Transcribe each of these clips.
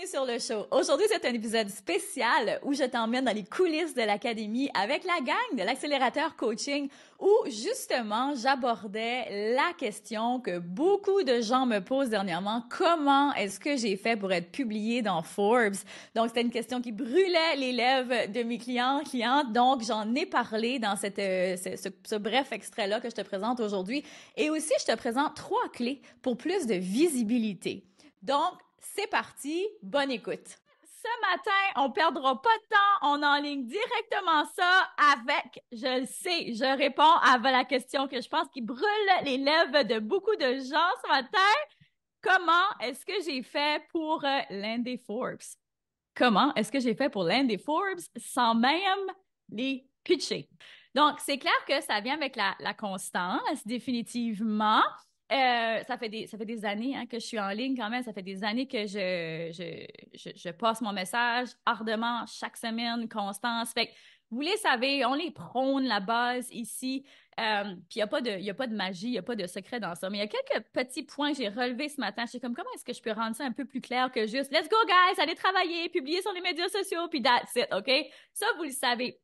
Bienvenue sur le show. Aujourd'hui, c'est un épisode spécial où je t'emmène dans les coulisses de l'académie avec la gang de l'accélérateur coaching où justement j'abordais la question que beaucoup de gens me posent dernièrement. Comment est-ce que j'ai fait pour être publié dans Forbes? Donc, c'était une question qui brûlait les lèvres de mes clientes. Donc, j'en ai parlé dans ce bref extrait-là que je te présente aujourd'hui. Et aussi, je te présente 3 clés pour plus de visibilité. Donc, c'est parti, bonne écoute. Ce matin, on perdra pas de temps, on enligne directement ça avec, je le sais, je réponds à la question que je pense qui brûle les lèvres de beaucoup de gens ce matin. Comment est-ce que j'ai fait pour l'un des Forbes? Comment est-ce que j'ai fait pour l'un des Forbes sans même les pitcher? Donc, c'est clair que ça vient avec la constance, définitivement. Ça fait des années que je suis en ligne quand même. Ça fait des années que je passe mon message ardemment chaque semaine, constance. Fait que vous les savez, on les prône la base ici. Puis il y a pas de magie, il y a pas de secret dans ça. Mais il y a quelques petits points que j'ai relevés ce matin. Je suis comme, comment est-ce que je peux rendre ça un peu plus clair que juste let's go guys, allez travailler, publier sur les médias sociaux, puis that's it, OK? Ça, vous le savez.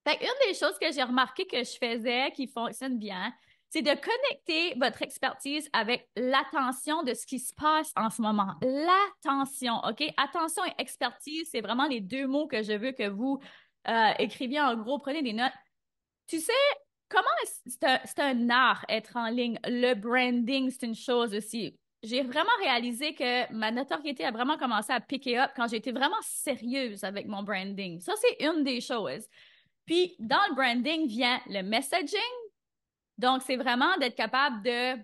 Fait une des choses que j'ai remarqué que je faisais qui fonctionne bien, c'est de connecter votre expertise avec l'attention de ce qui se passe en ce moment. L'attention, OK? Attention et expertise, c'est vraiment les 2 mots que je veux que vous écriviez en gros. Prenez des notes. Tu sais, c'est un art être en ligne. Le branding, c'est une chose aussi. J'ai vraiment réalisé que ma notoriété a vraiment commencé à picker up quand j'ai été vraiment sérieuse avec mon branding. Ça, c'est une des choses. Puis, dans le branding vient le messaging. Donc, c'est vraiment d'être capable de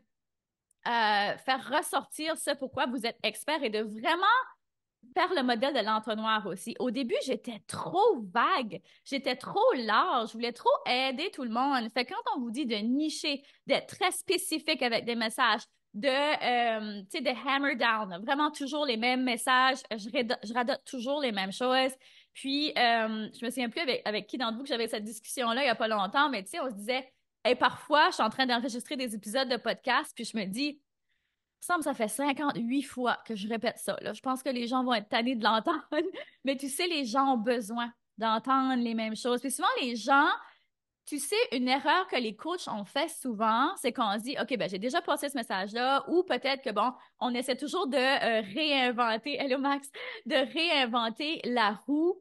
faire ressortir ce pourquoi vous êtes expert et de vraiment faire le modèle de l'entonnoir aussi. Au début, j'étais trop vague, j'étais trop large, je voulais trop aider tout le monde. Fait que quand on vous dit de nicher, d'être très spécifique avec des messages, tu sais, de hammer down, vraiment toujours les mêmes messages, je radote toujours les mêmes choses. Puis, je me souviens plus avec qui d'entre vous que j'avais cette discussion-là il y a pas longtemps, mais tu sais, on se disait, hey, parfois, je suis en train d'enregistrer des épisodes de podcast, puis je me dis, il me semble que ça fait 58 fois que je répète ça, là. Je pense que les gens vont être tannés de l'entendre. Mais tu sais, les gens ont besoin d'entendre les mêmes choses. Puis souvent, les gens, tu sais, une erreur que les coachs ont fait souvent, c'est qu'on se dit, OK, ben j'ai déjà passé ce message-là, ou peut-être que, bon, on essaie toujours de réinventer, hello Max, de réinventer la roue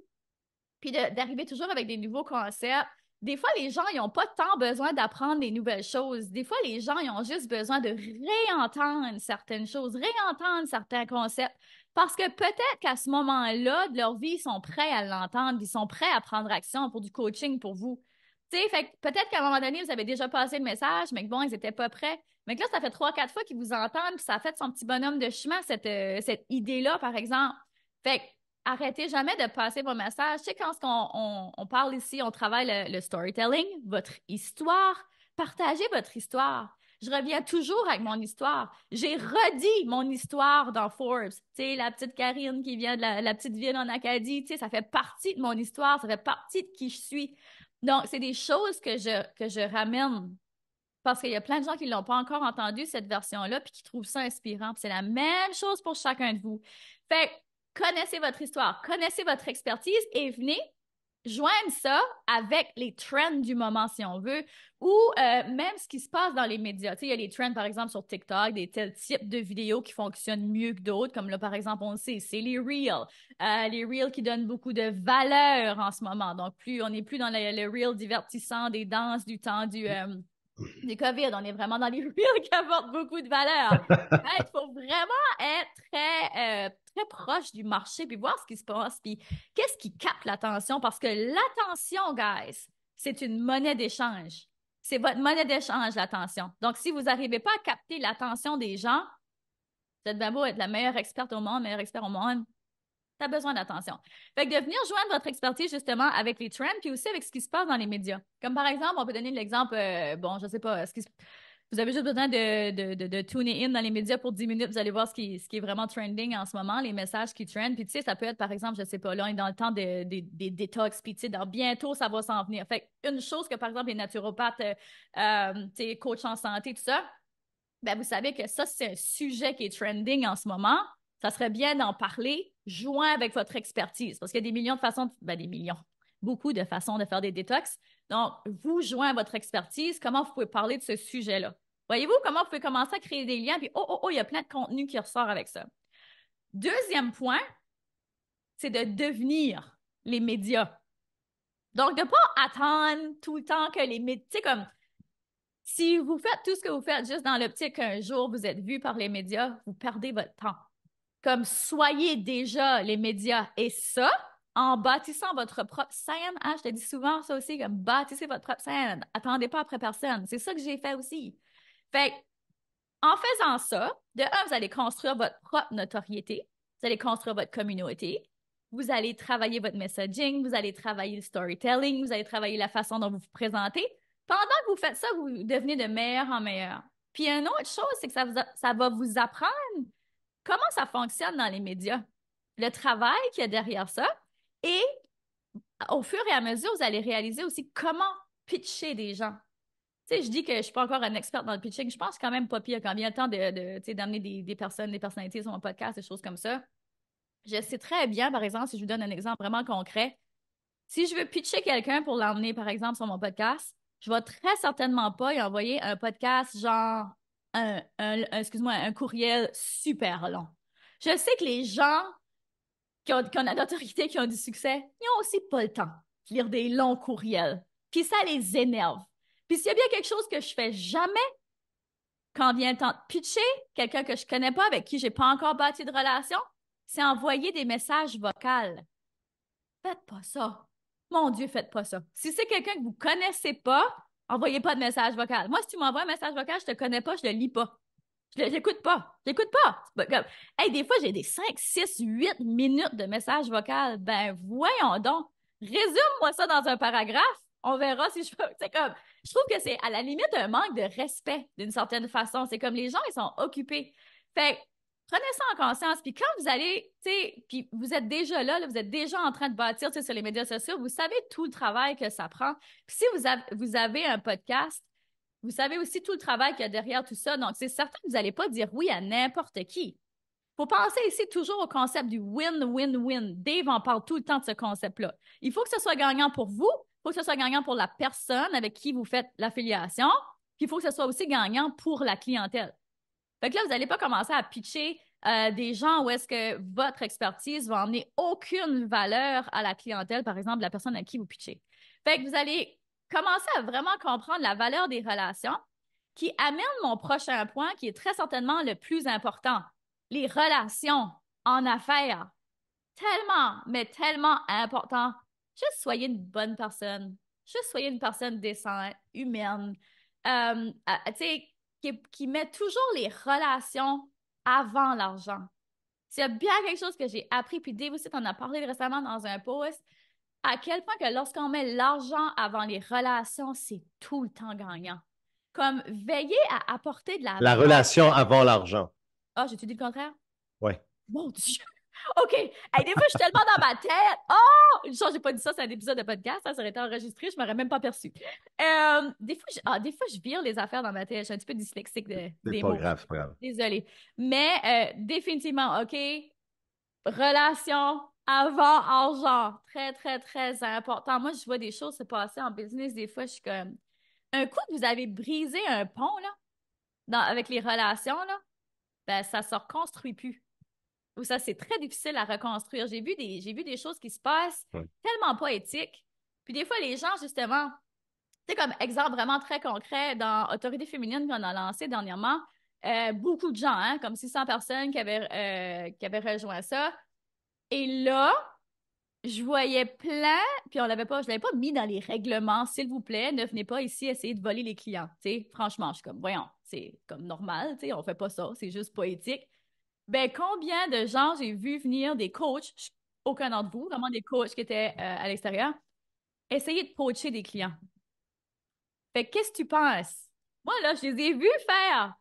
puis d'arriver toujours avec des nouveaux concepts. Des fois, les gens, ils n'ont pas tant besoin d'apprendre des nouvelles choses. Des fois, les gens, ils ont juste besoin de réentendre certaines choses, réentendre certains concepts. Parce que peut-être qu'à ce moment-là de leur vie, ils sont prêts à l'entendre, ils sont prêts à prendre action pour du coaching pour vous. Tu sais, fait que peut-être qu'à un moment donné, vous avez déjà passé le message, mais que bon, ils n'étaient pas prêts. Mais que là, ça fait 3, 4 fois qu'ils vous entendent, puis ça a fait son petit bonhomme de chemin, cette idée-là, par exemple. Fait que arrêtez jamais de passer vos messages. Tu sais, quand on parle ici, on travaille le storytelling, votre histoire. Partagez votre histoire. Je reviens toujours avec mon histoire. J'ai redit mon histoire dans Forbes. Tu sais, la petite Karine qui vient de la petite ville en Acadie, tu sais, ça fait partie de mon histoire, ça fait partie de qui je suis. Donc, c'est des choses que je ramène parce qu'il y a plein de gens qui ne l'ont pas encore entendu, cette version-là, puis qui trouvent ça inspirant. Puis c'est la même chose pour chacun de vous. Fait que, connaissez votre histoire, connaissez votre expertise et venez joindre ça avec les trends du moment, si on veut, ou même ce qui se passe dans les médias. Tu sais, il y a les trends, par exemple, sur TikTok, des tels types de vidéos qui fonctionnent mieux que d'autres, comme là, par exemple, on le sait, c'est les Reels. Les Reels qui donnent beaucoup de valeur en ce moment. Donc, on n'est plus dans le Reel divertissant des danses du temps du COVID, on est vraiment dans les reels qui apportent beaucoup de valeur. Il faut vraiment être très proche du marché puis voir ce qui se passe puis qu'est-ce qui capte l'attention parce que l'attention, guys, c'est une monnaie d'échange. C'est votre monnaie d'échange, l'attention. Donc, si vous n'arrivez pas à capter l'attention des gens, vous êtes bien beau être la meilleure experte au monde, meilleur expert au monde, tu as besoin d'attention. Fait que de venir joindre votre expertise justement avec les trends puis aussi avec ce qui se passe dans les médias. Comme par exemple, on peut donner l'exemple, bon, je sais pas, vous avez juste besoin de tuner in dans les médias pour 10 minutes, vous allez voir ce qui est vraiment trending en ce moment, les messages qui trendent. Puis tu sais, ça peut être par exemple, je sais pas, là, on est dans le temps des détox, puis tu sais, bientôt ça va s'en venir. Fait une chose que par exemple les naturopathes, tu sais, coachs en santé, tout ça, ben vous savez que ça, c'est un sujet qui est trending en ce moment. Ça serait bien d'en parler joint avec votre expertise. Parce qu'il y a des millions de façons, beaucoup de façons de faire des détox. Donc, vous joint votre expertise, comment vous pouvez parler de ce sujet-là. Voyez-vous comment vous pouvez commencer à créer des liens, puis il y a plein de contenu qui ressort avec ça. Deuxième point, c'est de devenir les médias. Donc, de ne pas attendre tout le temps que les médias, tu sais, comme, si vous faites tout ce que vous faites juste dans l'optique qu'un jour vous êtes vu par les médias, vous perdez votre temps. Comme, soyez déjà les médias. Et ça, en bâtissant votre propre scène, hein, je te dis souvent ça aussi, comme, bâtissez votre propre scène. Attendez pas après personne. C'est ça que j'ai fait aussi. Fait en faisant ça, de un, vous allez construire votre propre notoriété, vous allez construire votre communauté, vous allez travailler votre messaging, vous allez travailler le storytelling, vous allez travailler la façon dont vous vous présentez. Pendant que vous faites ça, vous devenez de meilleur en meilleur. Puis une autre chose, c'est que ça va vous apprendre comment ça fonctionne dans les médias, le travail qu'il y a derrière ça, et au fur et à mesure, vous allez réaliser aussi comment pitcher des gens. Tu sais, je dis que je ne suis pas encore une experte dans le pitching. Je pense quand même pas pire quand vient le temps d'amener des personnes, des personnalités sur mon podcast, des choses comme ça. Je sais très bien, par exemple, si je vous donne un exemple vraiment concret, si je veux pitcher quelqu'un pour l'emmener, par exemple, sur mon podcast, je vais très certainement pas y envoyer un podcast genre un courriel super long. Je sais que les gens qui ont de la notoriété, qui ont du succès, ils n'ont aussi pas le temps de lire des longs courriels. Puis ça les énerve. Puis s'il y a bien quelque chose que je fais jamais quand vient le temps de pitcher, quelqu'un que je connais pas, avec qui j'ai pas encore bâti de relation, c'est envoyer des messages vocaux. Faites pas ça. Mon Dieu, faites pas ça. Si c'est quelqu'un que vous connaissez pas, envoyez pas de message vocal. Moi, si tu m'envoies un message vocal, je te connais pas, je le lis pas. Je l'écoute pas. Je l'écoute pas. Comme... Hey, des fois, j'ai des 5, 6, 8 minutes de message vocal. Ben, voyons donc. Résume-moi ça dans un paragraphe. On verra si je peux. C'est comme, je trouve que c'est à la limite un manque de respect d'une certaine façon. C'est comme les gens, ils sont occupés. Fait prenez ça en conscience. Puis quand vous allez, tu sais, puis vous êtes déjà là, vous êtes déjà en train de bâtir sur les médias sociaux, vous savez tout le travail que ça prend. Puis si vous avez un podcast, vous savez aussi tout le travail qu'il y a derrière tout ça. Donc, c'est certain que vous n'allez pas dire oui à n'importe qui. Il faut penser ici toujours au concept du win-win-win. Dave en parle tout le temps de ce concept-là. Il faut que ce soit gagnant pour vous, il faut que ce soit gagnant pour la personne avec qui vous faites l'affiliation, puis il faut que ce soit aussi gagnant pour la clientèle. Fait que là, vous n'allez pas commencer à pitcher des gens où est-ce que votre expertise va emmener aucune valeur à la clientèle, par exemple, la personne à qui vous pitchez. Fait que vous allez commencer à vraiment comprendre la valeur des relations qui amène mon prochain point qui est très certainement le plus important. Les relations en affaires. Tellement, mais tellement important. Juste soyez une bonne personne. Juste soyez une personne décente, humaine. Tu sais, qui met toujours les relations avant l'argent. S'il y a bien quelque chose que j'ai appris, puis Dave aussi t'en as parlé récemment dans un post, à quel point que lorsqu'on met l'argent avant les relations, c'est tout le temps gagnant. Comme veiller à apporter de la La relation avant l'argent. Ah, j'ai-tu dit le contraire? Oui. Mon Dieu! OK. Hey, des fois, je suis tellement dans ma tête. Oh! Une chance, j'ai pas dit ça, c'est un épisode de podcast. Ça aurait été enregistré, je m'aurais même pas perçu. Des fois, je vire les affaires dans ma tête. Je suis un petit peu dyslexique des pas mots. grave, c'est pas grave. Désolée. Mais définitivement, OK. Relation avant argent. Très, très, très important. Moi, je vois des choses se passer en business. Des fois, je suis comme... Un coup que vous avez brisé un pont, là, avec les relations, là, ben, ça se reconstruit plus. Ou ça, c'est très difficile à reconstruire. J'ai vu des choses qui se passent tellement pas éthiques. Puis des fois, les gens, justement, tu sais, comme exemple vraiment très concret, dans Autorité féminine qu'on a lancé dernièrement, beaucoup de gens, hein, comme 600 personnes qui avaient rejoint ça. Et là, je voyais plein, puis je l'avais pas mis dans les règlements, s'il vous plaît, ne venez pas ici essayer de voler les clients. Tu sais, franchement, je suis comme, voyons, c'est comme normal, tu sais, on fait pas ça, c'est juste pas éthique. Ben, combien de gens j'ai vu venir, des coachs, aucun d'entre vous, vraiment des coachs qui étaient à l'extérieur, essayer de poacher des clients. Fait que qu'est-ce que tu penses? Moi, là, je les ai vus faire.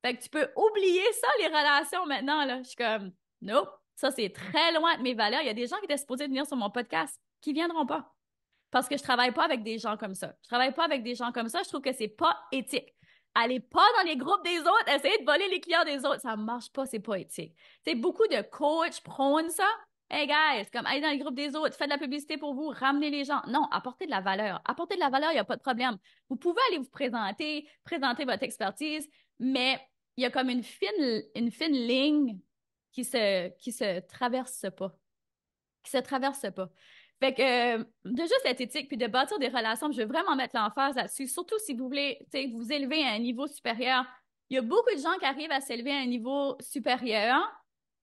Fait que tu peux oublier ça, les relations maintenant, là. Je suis comme, nope, ça, c'est très loin de mes valeurs. Il y a des gens qui étaient supposés venir sur mon podcast qui viendront pas. Parce que je travaille pas avec des gens comme ça. Je travaille pas avec des gens comme ça. Je trouve que c'est pas éthique. allez pas dans les groupes des autres, essayez de voler les clients des autres. Ça marche pas, c'est pas éthique. Tu sais, beaucoup de coachs prônent ça. Hey guys, comme allez dans les groupes des autres, faites de la publicité pour vous, ramenez les gens. Non, apportez de la valeur. Apportez de la valeur, il n'y a pas de problème. Vous pouvez aller vous présenter votre expertise, mais il y a comme une fine ligne qui se traverse pas. Qui se traverse pas. Fait que de juste être éthique puis de bâtir des relations, je veux vraiment mettre l'emphase là-dessus, surtout si vous voulez vous élever à un niveau supérieur. Il y a beaucoup de gens qui arrivent à s'élever à un niveau supérieur,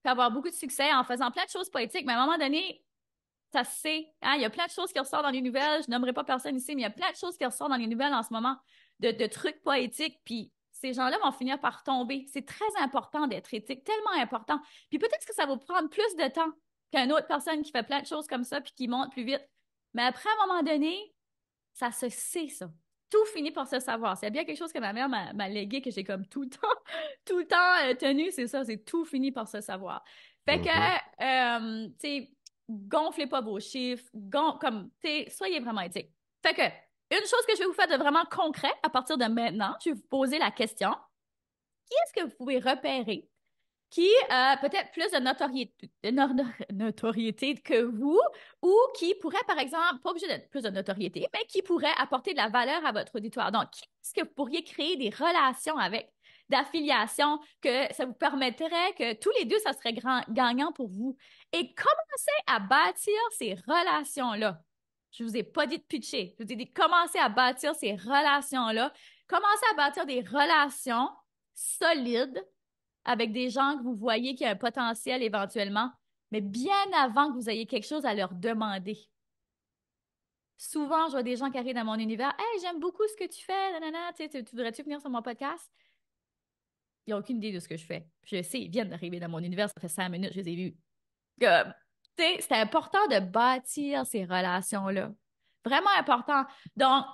puis avoir beaucoup de succès en faisant plein de choses pas éthiques, mais à un moment donné, ça se sait. Hein? Il y a plein de choses qui ressortent dans les nouvelles. Je nommerai pas personne ici, mais il y a plein de choses qui ressortent dans les nouvelles en ce moment de trucs pas éthiques, puis ces gens-là vont finir par tomber. C'est très important d'être éthique, tellement important. Puis peut-être que ça va prendre plus de temps qu'une autre personne qui fait plein de choses comme ça puis qui monte plus vite. Mais après, à un moment donné, ça se sait, ça. Tout finit par se savoir. C'est bien quelque chose que ma mère m'a légué, que j'ai comme tout le temps tenu, c'est ça, c'est tout fini par se savoir. Fait que, tu sais, gonflez pas vos chiffres, comme, tu sais, soyez vraiment éthique. Fait que, une chose que je vais vous faire de vraiment concret à partir de maintenant, je vais vous poser la question, qui est-ce que vous pouvez repérer qui a peut-être plus de notoriété que vous ou qui pourrait, par exemple, pas obligé d'être plus de notoriété, mais qui pourrait apporter de la valeur à votre auditoire. Donc, qui est-ce que vous pourriez créer des relations avec, d'affiliation, que ça vous permettrait que tous les deux, ça serait gagnant pour vous. Et commencez à bâtir ces relations-là. Je ne vous ai pas dit de pitcher. Je vous ai dit commencez à bâtir ces relations-là. Commencez à bâtir des relations solides avec des gens que vous voyez qui ont un potentiel éventuellement, mais bien avant que vous ayez quelque chose à leur demander. Souvent, je vois des gens qui arrivent dans mon univers. Hey, j'aime beaucoup ce que tu fais. Nanana, tu voudrais-tu venir sur mon podcast? Ils n'ont aucune idée de ce que je fais. Je sais, ils viennent d'arriver dans mon univers, ça fait 5 minutes, je les ai vus. C'est important de bâtir ces relations-là. Vraiment important. Donc,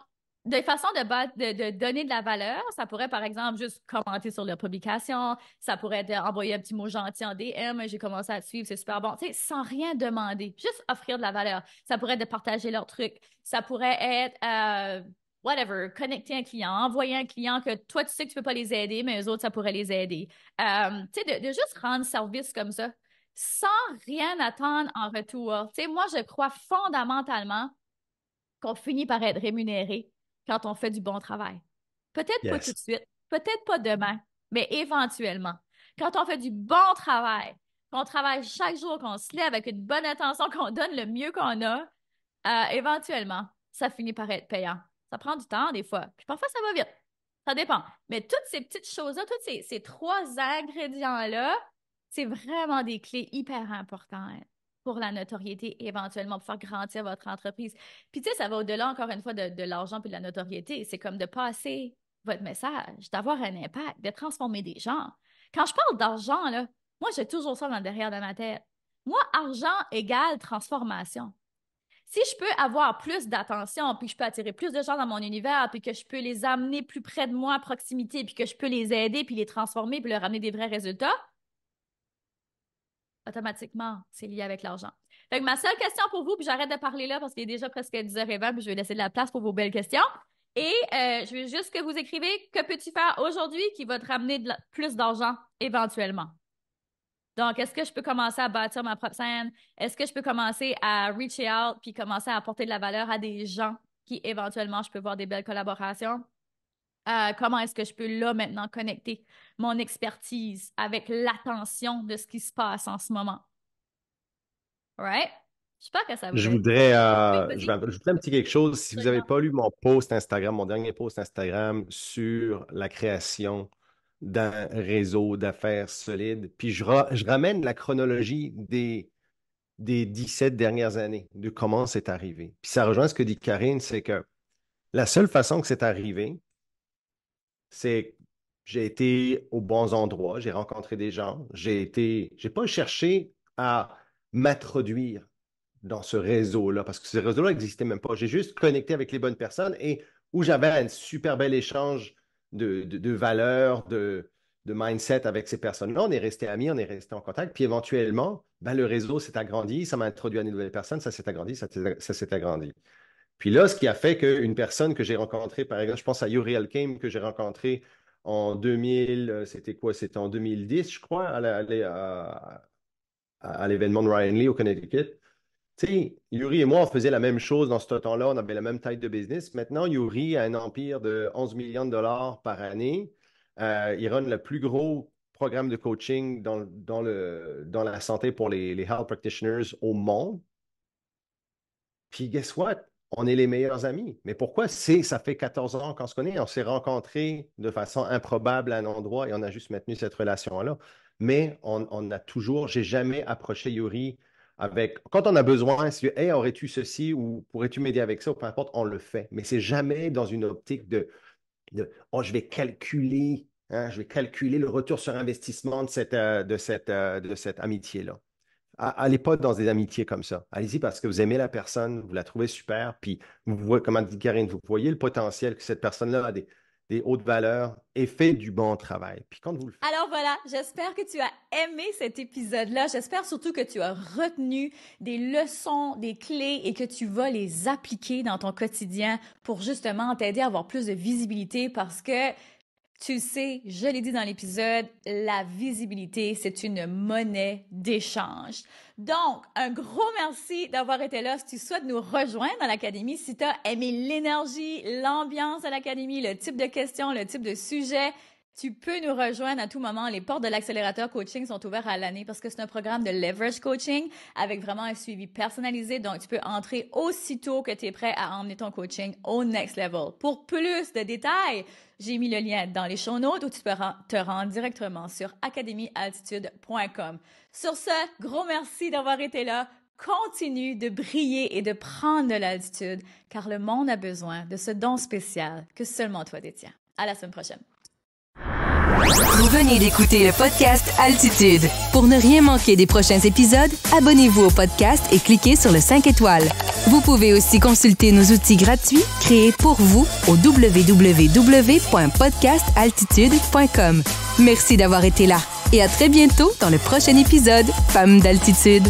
de façon de donner de la valeur, ça pourrait, par exemple, juste commenter sur leur publication, ça pourrait être envoyer un petit mot gentil en DM, j'ai commencé à te suivre, c'est super bon, tu sais, sans rien demander, juste offrir de la valeur. Ça pourrait être de partager leurs trucs, ça pourrait être, whatever, connecter un client, envoyer un client que toi, tu sais que tu peux pas les aider, mais eux autres, ça pourrait les aider. Tu sais, de juste rendre service comme ça, sans rien attendre en retour. Tu sais, moi, je crois fondamentalement qu'on finit par être rémunéré quand on fait du bon travail. Peut-être pas tout Yes. de suite, peut-être pas demain, mais éventuellement. Quand on fait du bon travail, qu'on travaille chaque jour, qu'on se lève avec une bonne intention, qu'on donne le mieux qu'on a, éventuellement, ça finit par être payant. Ça prend du temps des fois, puis parfois ça va vite. Ça dépend. Mais toutes ces petites choses-là, tous ces trois ingrédients-là, c'est vraiment des clés hyper importantes pour la notoriété et éventuellement pour faire grandir votre entreprise. Puis tu sais, ça va au-delà encore une fois de l'argent et de la notoriété. C'est comme de passer votre message, d'avoir un impact, de transformer des gens. Quand je parle d'argent, là, moi, j'ai toujours ça dans le derrière de ma tête. Moi, argent égale transformation. Si je peux avoir plus d'attention, puis je peux attirer plus de gens dans mon univers, puis que je peux les amener plus près de moi à proximité, puis que je peux les aider, puis les transformer, puis leur amener des vrais résultats, automatiquement, c'est lié avec l'argent. Fait que ma seule question pour vous, puis j'arrête de parler là parce qu'il est déjà presque 10h20, puis je vais laisser de la place pour vos belles questions. Et je veux juste que vous écrivez que peux-tu faire aujourd'hui qui va te ramener plus d'argent éventuellement. Donc, est-ce que je peux commencer à bâtir ma propre scène? Est-ce que je peux commencer à reach out puis commencer à apporter de la valeur à des gens qui éventuellement je peux voir des belles collaborations? Comment est-ce que je peux là maintenant connecter mon expertise avec l'attention de ce qui se passe en ce moment? Right? J'espère que ça vous Je aide. voudrais, Oui, je vais vas-y. ajouter un petit quelque chose. Si vous n'avez Absolument. pas lu mon post Instagram, mon dernier post Instagram sur la création d'un réseau d'affaires solide, puis je ramène la chronologie des 17 dernières années, de comment c'est arrivé. Puis ça rejoint ce que dit Karine, c'est que la seule façon que c'est arrivé, c'est j'ai été aux bons endroits, j'ai rencontré des gens, j'ai pas cherché à m'introduire dans ce réseau-là, parce que ce réseau-là n'existait même pas. J'ai juste connecté avec les bonnes personnes et où j'avais un super bel échange de valeurs, de mindset avec ces personnes-là. On est resté amis, on est resté en contact. Puis éventuellement, ben, le réseau s'est agrandi, ça m'a introduit à de nouvelles personnes, ça s'est agrandi, ça s'est agrandi. Puis là, ce qui a fait qu'une personne que j'ai rencontrée, par exemple, je pense à Uriel Kim, que j'ai rencontré en 2000, c'était quoi? C'était en 2010, je crois, à l'événement de Ryan Lee au Connecticut. Tu sais, Yuri et moi, on faisait la même chose dans ce temps-là. On avait la même taille de business. Maintenant, Yuri a un empire de 11 millions de dollars par année. Il run le plus gros programme de coaching dans la santé pour les health practitioners au monde. Puis, guess what? On est les meilleurs amis. Mais pourquoi? Ça fait 14 ans qu'on se connaît. On s'est rencontrés de façon improbable à un endroit et on a juste maintenu cette relation-là. Mais on a toujours, j'ai jamais approché Yuri avec, quand on a besoin, si, hey, aurais-tu ceci ou pourrais-tu m'aider avec ça, ou peu importe, on le fait. Mais c'est jamais dans une optique oh, je vais calculer le retour sur investissement de cette amitié-là. Allez pas dans des amitiés comme ça. Allez-y parce que vous aimez la personne, vous la trouvez super, puis vous voyez, comment dit Karine, vous voyez le potentiel que cette personne-là a des hautes valeurs et fait du bon travail. Puis quand vous le faites... Alors voilà, j'espère que tu as aimé cet épisode-là. J'espère surtout que tu as retenu des leçons, des clés et que tu vas les appliquer dans ton quotidien pour justement t'aider à avoir plus de visibilité parce que tu sais, je l'ai dit dans l'épisode, la visibilité, c'est une monnaie d'échange. Donc, un gros merci d'avoir été là. Si tu souhaites nous rejoindre dans l'Académie, si tu as aimé l'énergie, l'ambiance de l'Académie, le type de questions, le type de sujet, tu peux nous rejoindre à tout moment. Les portes de l'accélérateur coaching sont ouvertes à l'année parce que c'est un programme de leverage coaching avec vraiment un suivi personnalisé. Donc, tu peux entrer aussitôt que tu es prêt à emmener ton coaching au next level. Pour plus de détails, j'ai mis le lien dans les show notes où tu peux te rendre directement sur academyaltitude.com. Sur ce, gros merci d'avoir été là. Continue de briller et de prendre de l'altitude car le monde a besoin de ce don spécial que seulement toi détiens. À la semaine prochaine. Vous venez d'écouter le podcast Altitude. Pour ne rien manquer des prochains épisodes, abonnez-vous au podcast et cliquez sur le 5 étoiles. Vous pouvez aussi consulter nos outils gratuits créés pour vous au www.podcastaltitude.com. Merci d'avoir été là et à très bientôt dans le prochain épisode Femmes d'Altitude.